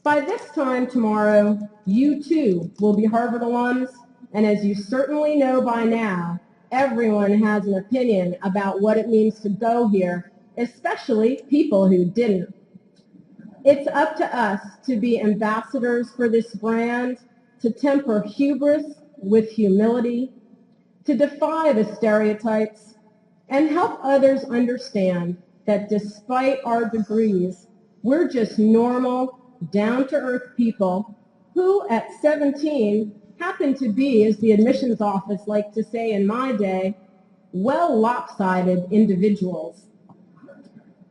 By this time tomorrow, you too will be Harvard alums, and as you certainly know by now, everyone has an opinion about what it means to go here, especially people who didn't. It's up to us to be ambassadors for this brand, to temper hubris with humility, to defy the stereotypes, and help others understand that despite our degrees, we're just normal, down-to-earth people who, at 17, happen to be, as the admissions office liked to say in my day, well lopsided individuals.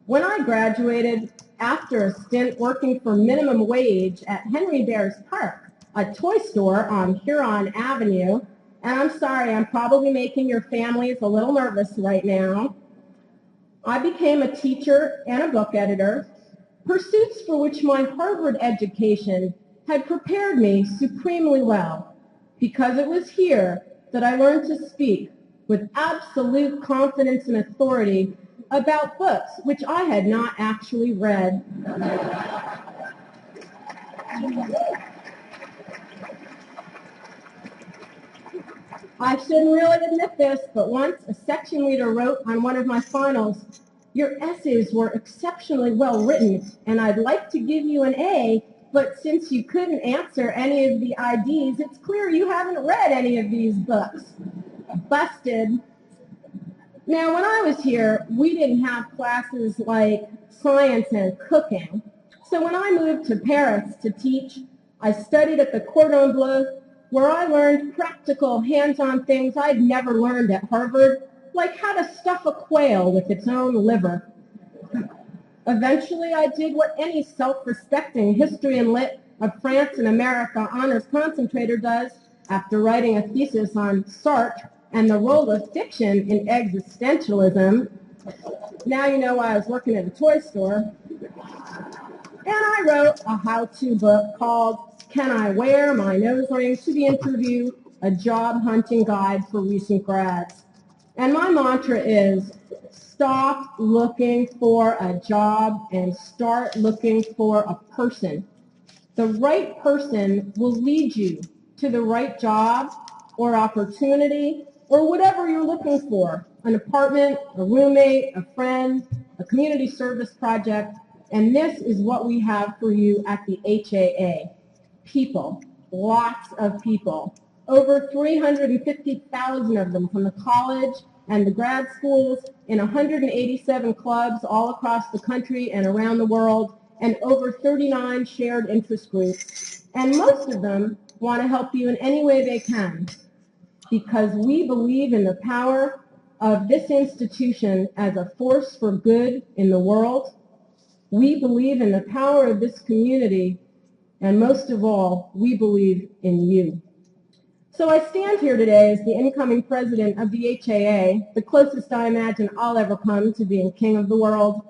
When I graduated, after a stint working for minimum wage at Henry Bears Park, a toy store on Huron Avenue, and I'm sorry, I'm probably making your families a little nervous right now, I became a teacher and a book editor, pursuits for which my Harvard education had prepared me supremely well, because it was here that I learned to speak with absolute confidence and authority about books which I had not actually read. I shouldn't really admit this, but once a section leader wrote on one of my finals, "Your essays were exceptionally well written, and I'd like to give you an A, but since you couldn't answer any of the IDs, it's clear you haven't read any of these books." Busted. Now, when I was here, we didn't have classes like science and cooking. So when I moved to Paris to teach, I studied at the Cordon Bleu, where I learned practical, hands-on things I'd never learned at Harvard, like how to stuff a quail with its own liver. Eventually, I did what any self-respecting history and lit of France and America honors concentrator does after writing a thesis on Sartre and the role of fiction in existentialism. Now you know why I was working at a toy store. And I wrote a how-to book called "Can I Wear My Nose Ring to the Interview? A Job Hunting Guide for Recent Grads." And my mantra is, stop looking for a job and start looking for a person. The right person will lead you to the right job or opportunity or whatever you're looking for, an apartment, a roommate, a friend, a community service project, and this is what we have for you at the HAA. People, lots of people, over 350,000 of them from the college and the grad schools in 187 clubs all across the country and around the world, and over 39 shared interest groups. And most of them want to help you in any way they can, because we believe in the power of this institution as a force for good in the world. We believe in the power of this community, and most of all, we believe in you. So I stand here today as the incoming president of the HAA, the closest I imagine I'll ever come to being king of the world.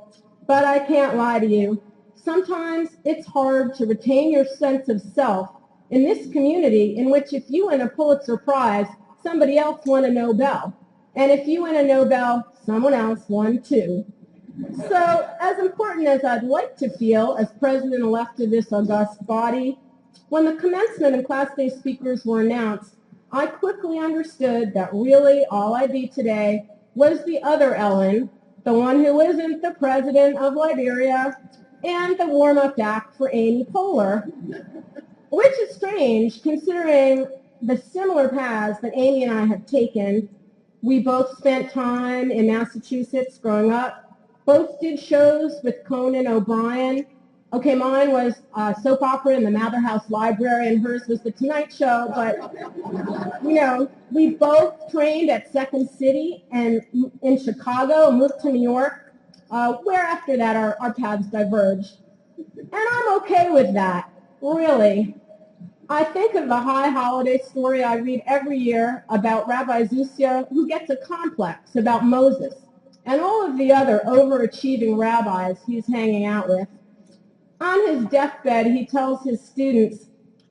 But I can't lie to you. Sometimes it's hard to retain your sense of self in this community in which if you win a Pulitzer Prize, somebody else won a Nobel. And if you win a Nobel, someone else won too. So as important as I'd like to feel as president-elect of this august body, when the commencement and class day speakers were announced, I quickly understood that really all I be today was the other Ellen, the one who isn't the president of Liberia, and the warm-up act for Amy Poehler, which is strange considering the similar paths that Amy and I have taken. We both spent time in Massachusetts growing up, both did shows with Conan O'Brien. Okay, mine was a soap opera in the Mather House Library, and hers was The Tonight Show, but, you know, we both trained at Second City and in Chicago, moved to New York, where after that our paths diverged. And I'm okay with that, really. I think of the high holiday story I read every year about Rabbi Zusia, who gets a complex about Moses and all of the other overachieving rabbis he's hanging out with. On his deathbed, he tells his students,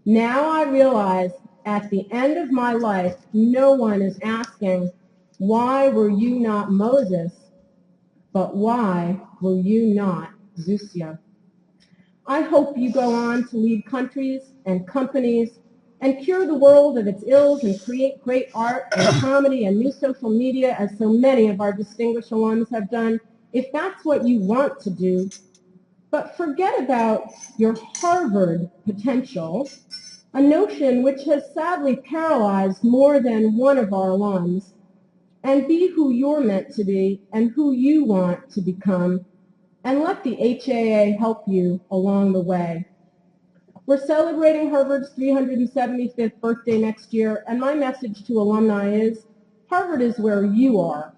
"Now I realize at the end of my life, no one is asking, why were you not Moses, but why were you not Zusia?" I hope you go on to lead countries and companies and cure the world of its ills and create great art and comedy and new social media, as so many of our distinguished alums have done, if that's what you want to do. But forget about your Harvard potential, a notion which has sadly paralyzed more than one of our alums, and be who you're meant to be and who you want to become, and let the HAA help you along the way. We're celebrating Harvard's 375th birthday next year, and my message to alumni is, Harvard is where you are.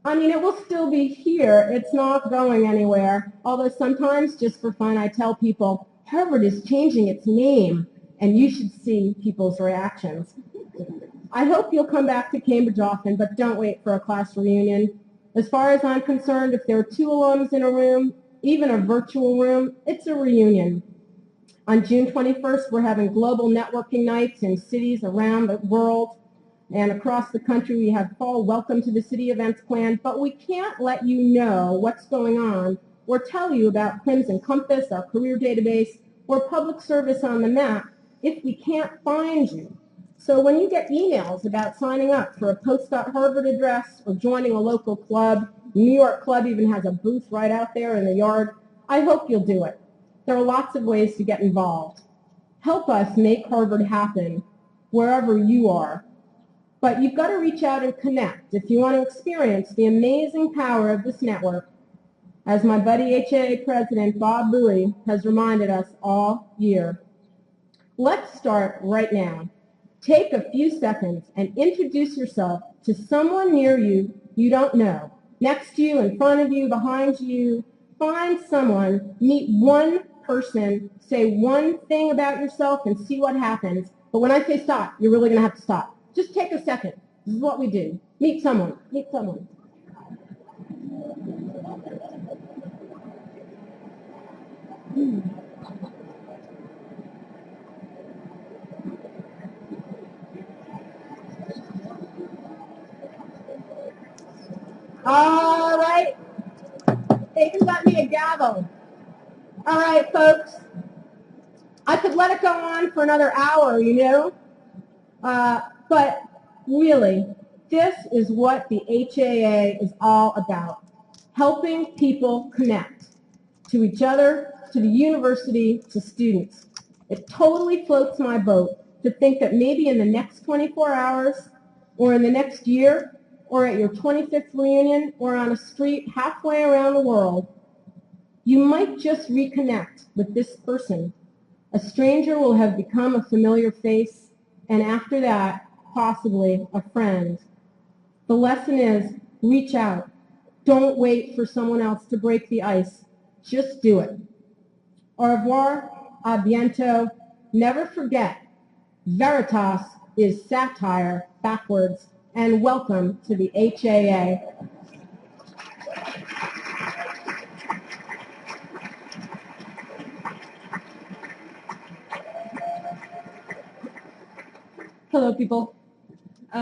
I mean, it will still be here. It's not going anywhere. Although sometimes, just for fun, I tell people, Harvard is changing its name, and you should see people's reactions. I hope you'll come back to Cambridge often, but don't wait for a class reunion. As far as I'm concerned, if there are 2 alums in a room, even a virtual room, it's a reunion. On June 21st, we're having global networking nights in cities around the world and across the country. We have fall welcome to the city events planned, but we can't let you know what's going on or tell you about Crimson Compass, our career database, or public service on the map if we can't find you. So when you get emails about signing up for a post.harvard address or joining a local club, New York Club even has a booth right out there in the yard, I hope you'll do it. There are lots of ways to get involved. Help us make Harvard happen wherever you are. But you've got to reach out and connect if you want to experience the amazing power of this network, as my buddy HAA President Bob Bowie has reminded us all year. Let's start right now. Take a few seconds and introduce yourself to someone near you you don't know. Next to you, in front of you, behind you. Find someone, meet one person, say one thing about yourself and see what happens. But when I say stop, you're really going to have to stop. Just take a second. This is what we do. Meet someone. Meet someone. All right. They even got me a gavel. All right, folks. I could let it go on for another hour, you know. But really, this is what the HAA is all about. Helping people connect to each other, to the university, to students. It totally floats my boat to think that maybe in the next 24 hours or in the next year or at your 25th reunion or on a street halfway around the world, you might just reconnect with this person. A stranger will have become a familiar face, and after that, possibly a friend. The lesson is, reach out. Don't wait for someone else to break the ice. Just do it. Au revoir, a bientôt. Never forget, Veritas is satire backwards, and welcome to the HAA. Hello, people.